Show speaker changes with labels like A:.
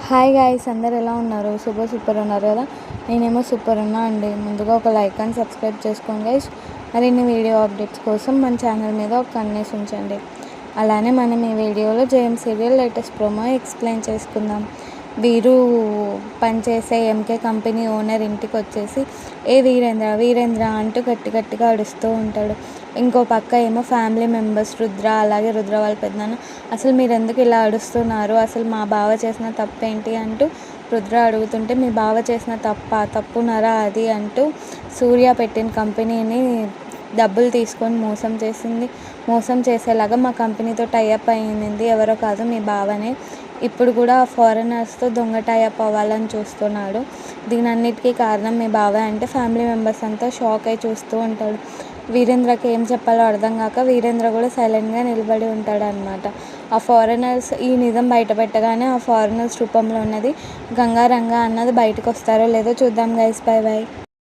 A: Hi guys, అందరు ఎలా ఉన్నారు? సూపర్ ఉన్నారు కదా. నేనేమో సూపర్ ఉన్నా అండి. ముందుగా ఒక లైక్ అండ్ సబ్స్క్రైబ్ చేసుకోండి గైస్. మరిన్ని వీడియో అప్డేట్స్ కోసం మన ఛానల్ మీద ఒక కన్నేసి ఉంచండి. అలానే మనం ఈ వీడియోలో JM serial latest promo explain చేసుకుందాం. వీరు పనిచేసే ఎంకే కంపెనీ ఓనర్ ఇంటికి వచ్చేసి వీరేంద్ర అంటూ గట్టిగా అడుస్తూ ఉంటాడు. ఇంకో పక్క ఏమో ఫ్యామిలీ మెంబర్స్ రుద్ర, అలాగే రుద్ర వాళ్ళ పెద్దనాన్న, అసలు మీరు ఎందుకు ఇలా అడుస్తున్నారు, అసలు మా బావ చేసిన తప్పేంటి అంటూ రుద్ర అడుగుతుంటే, మీ బావ చేసిన తప్పునరా అది అంటూ సూర్య పెట్టిన కంపెనీని డబ్బులు తీసుకొని మోసం చేసేలాగా మా కంపెనీతో టైఅప్ అయ్యింది ఎవరో కాదు, మీ బావనే. ఇప్పుడు కూడా ఫారినర్స్తో దొంగ టైఅప్ అవ్వాలని చూస్తున్నాడు. దీనన్నిటికీ కారణం మీ బావ అంటే ఫ్యామిలీ మెంబర్స్ అంతా షాక్ అయి చూస్తూ ఉంటాడు. వీరేంద్రకి ఏం చెప్పాలో అర్థం కాక వీరేంద్ర కూడా సైలెంట్గా నిలబడి ఉంటాడు అనమాట. ఆ ఫారినర్స్ ఈ నిజం బయట పెట్టగానే ఆ ఫారినర్స్ రూపంలో ఉన్నది గంగారంగా అన్నది బయటకు వస్తారో లేదో చూద్దాం గైస్. బై.